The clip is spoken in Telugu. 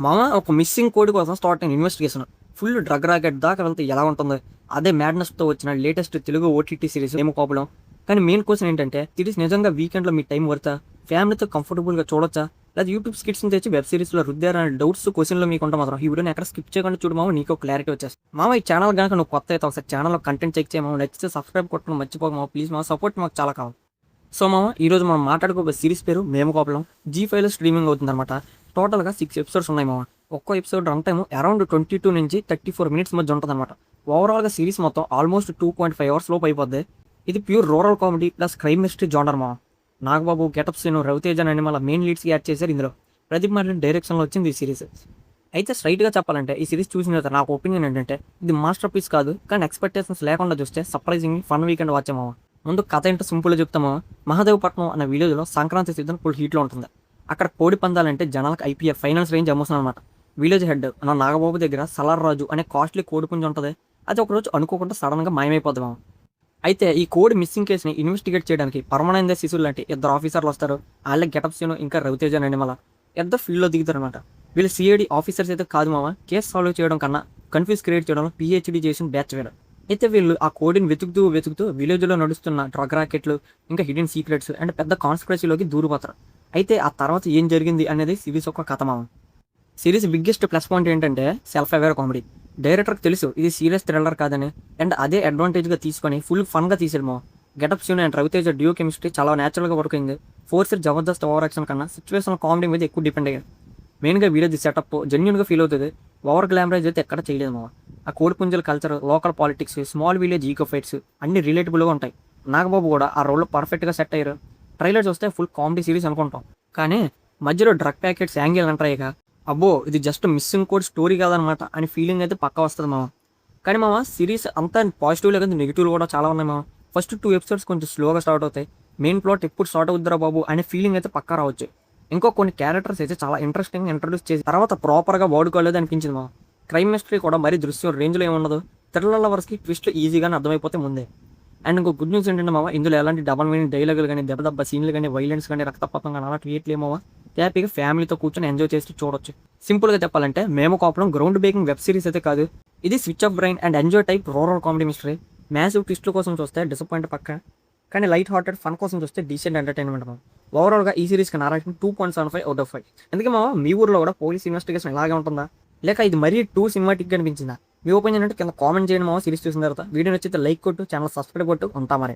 మామ ఒక మిస్సింగ్ కోడ్ కోసం స్టార్ట్ అయిన ఇన్వెస్టిగేషన్ ఫుల్ డ్రగ్ రాకెట్ దాకా వెళ్తే ఎలా ఉంటుంది. అదే మ్యాడ్నెస్తో వచ్చిన లేటెస్ట్ తెలుగు ఓటీటీ సిరీస్ ఏమో కోపడం. కానీ మెయిన్ క్వశ్చన్ ఏంటంటే సిరీస్ నిజంగా వీకెండ్లో మీ టైం వర్తా, ఫ్యామిలీతో కంఫర్టబుల్గా చూడొచ్చా, లేదా యూట్యూబ్ స్కిట్స్ని తెచ్చి వెబ్ సిరీస్లో రుద్దారనే డౌట్స్ క్వశ్చన్లో మీకు ఉంటే మాత్రం ఈ వీడియోని ఎక్కడ స్కిప్ చేయకుండా చూడు మామ, నీకు క్లారిటీ వచ్చేస్తుంది. మామ ఈ ఛానల్ కనుక నువ్వు కొత్త అయితే ఒకసారి ఛానల్లో కంటెంట్ చెక్ చేయమా, నచ్చితే సబ్స్క్రైబ్ కొట్టడం మర్చిపోక మామ, ప్లీజ్ మామ, సపోర్ట్ మాకు చాలా కావాలి. సో మామ ఈరోజు మనం మాట్లాడుకోబోయే సిరీస్ పేరు మేము కోపలం. G5లో స్ట్రీమింగ్ అవుతుందన్నమాట. టోటల్గా 6 ఎపిసోడ్స్ ఉన్నాయి మామ. ఒక్కో ఎపిసోడ్ రన్ టైమ్ అరౌండ్ 22 నుంచి 34 మినిట్స్ మధ్య ఉంటుంది అనమాట. ఓవరాల్గా సిరీస్ మొత్తం ఆల్మోస్ట్ 2.5 అవర్స్ లోపు అయిపోద్ది. ఇది pure rural comedy plus crime mystery genre మామ. నాగబాబు, గెటప్ సీను, రవితేజ అని మళ్ళీ మెయిన్ లీడ్స్కి యాడ్ చేశారు ఇందులో. ప్రదీప్ మార్టిన్ డైరెక్షన్లో వచ్చింది ఈ సిరీస్. అయితే స్ట్రైట్గా చెప్పాలంటే ఈ సిరీస్ చూసిన తర్వాత నాకు ఒపీనియన్ ఏంటంటే ఇది మాస్టర్ పీస్ కాదు, కానీ ఎక్స్పెక్టేషన్స్ లేకుండా చూస్తే సర్ప్రైజింగ్ ఫన్ వీకెండ్ వచ్చే మామ. ముందు కథ ఏంటో సింపుల్గా చెప్తామో, మహాదేవపట్నం అనే విలేజ్లో సంక్రాంతి సీజన్ ఫుల్ హీట్లో ఉంటుంది. అక్కడ కోడి పందాలంటే జనాలకు ఐపీఎల్ ఫైనల్స్ రేంజ్ ఎమోషన్ అనమాట. విలేజ్ హెడ్ నా నాగబాబు దగ్గర సలార్ రాజు అనే కాస్ట్లీ కోడి పుంజు ఉంటుంది. అది ఒకరోజు అనుకోకుండా సడన్గా మాయమైపోద్ది మామ. అయితే ఈ కోడి మిస్సింగ్ కేసుని ఇన్వెస్టిగేట్ చేయడానికి పరమానంద శిశువులు లాంటి ఇద్దరు ఆఫీసర్లు వస్తారు. వాళ్ళే గెటప్ సీను ఇంకా రవితేజ నిర్మల ఇద్దరు ఫీల్డ్లో దిగుతారు అనమాట. వీళ్ళు సిఐడి ఆఫీసర్స్ అయితే కాదు మామ, కేసు సాల్వ్ చేయడం కన్నా కన్ఫ్యూజ్ క్రియేట్ చేయడంలో పిహెచ్డి చేసిన బ్యాచ్ వీళ్ళు. అయితే వీళ్ళు ఆ కోడిని వెతుకుతూ విలేజ్లో నడుస్తున్న డ్రగ్ రాకెట్లు, ఇంకా హిడెన్ సీక్రెట్స్ అండ్ పెద్ద కాన్స్పిరసీలోకి దూరిపోతారు. అయితే ఆ తర్వాత ఏం జరిగింది అనేది సిరీస్ ఒక కథ మామ. సిరీస్ బిగ్గెస్ట్ ప్లస్ పాయింట్ ఏంటంటే సెల్ఫ్ అవేర్ కామెడీ. డైరెక్టర్కి తెలుసు ఇది సీరియస్ థ్రిల్లర్ కాదని, అండ్ అదే అడ్వాంటేజ్గా తీసుకొని ఫుల్ ఫన్గా తీసాడు మామ. Getup scene and Raviteja duo chemistry చాలా న్యాచురల్గా వర్క్ అయింది. ఫోర్స్డ్ జబర్దస్త్ ఓవర్ యాక్షన్ కన్నా సిచ్యువేషన్ కామెడీ మీద ఎక్కువ డిపెండ్ అయ్యాడు. మెయిన్గా వీడియోది సెటప్ జెన్యున్గా ఫీల్ అవుతుంది. ఓవర్ గ్లామరైజ్ అయితే ఎక్కడ చేయలేదు మామ. ఆ కోడి పుంజల culture, local politics, small village eco fights అన్ని రిలేటబుల్గా ఉంటాయి. నాగబాబు కూడా ఆ రోల్లో పర్ఫెక్ట్గా సెట్ అయ్యారు. ట్రైలర్ చూస్తే ఫుల్ కామెడీ సిరీస్ అనుకుంటాం, కానీ మధ్యలో డ్రగ్ ప్యాకెట్స్ యాంగిల్ అంటాయి ఇక అబ్బో ఇది జస్ట్ మిస్సింగ్ కోడ్ స్టోరీ కాదనమాట అని ఫీలింగ్ అయితే పక్కా వస్తుంది మామ. కానీ మామ సిరీస్ అంతా పాజిటివ్ లేకపోతే నెగిటివ్లు కూడా చాలా ఉన్నాయి మామ. ఫస్ట్ 2 ఎపిసోడ్స్ కొంచెం స్లోగా స్టార్ట్ అవుతాయి. మెయిన్ ప్లాట్ ఎప్పుడు స్టార్ట్ అవుద్దిరా బాబు అనే ఫీలింగ్ అయితే పక్కా రావచ్చు. ఇంకో కొన్ని క్యారెక్టర్స్ అయితే చాలా ఇంట్రెస్టింగ్ ఇంట్రడ్యూస్ చేసి తర్వాత ప్రాపర్గా వాడుకోలేదు అనిపించింది మామ. క్రైమ్ మిస్టరీ కూడా మరీ దృశ్యం రేంజ్లో ఏముండదు. థ్రిల్లర్ లవర్స్కి ట్విస్ట్లు ఈజీగానే అర్థమైపోతే ముందే. అండ్ ఇంకో గుడ్ న్యూస్ ఏంటంటే మామ, ఇందులో ఎలాంటి డబల్ మీనింగ్ డైలాగులు కానీ, దెబ్బ సీన్లు కానీ, వైలెన్స్ కానీ, రక్తపాతం కానీ అలా క్రియేట్లేమో హ్యాపీగా ఫ్యామిలీతో కూర్చొని ఎంజాయ్ చేసి చూడొచ్చు. సింపుల్గా చెప్పాలంటే మేము కోపడం గ్రౌండ్ బ్రేకింగ్ వెబ్ సిరీస్ అయితే కాదు, ఇది switch off brain and enjoy type rural comedy mystery. Massive ట్విస్ట్ల కోసం చూస్తే డిసప్పాయింట్ పక్క, కానీ లైట్ హార్టెడ్ ఫన్ కోసం చూస్తే డీసెంట్ ఎంటర్టైన్మెంట్ మామ. ఓవరాల్గా ఈ సిరీస్కి నా రేటింగ్ 2.75 అవుట్ ఆఫ్ 5. అందుకే మామ మీ ఊర్లో కూడా పోలీస్ ఇన్వెస్టిగేషన్ ఇలాగే ఉంటుందా, లేక ఇది మరీ టూ సినిమాటిక్గా అనిపించిందా? మీ ఒపీనియన్ అంటే కింద కామెంట్ చేయండి మామ. సిరీస్ చూసిన తర్వాత వీడియో నచ్చితే లైక్ కొట్టు, ఛానల్ సబ్స్క్రైబ్ కొట్టు. ఉంటా మరి.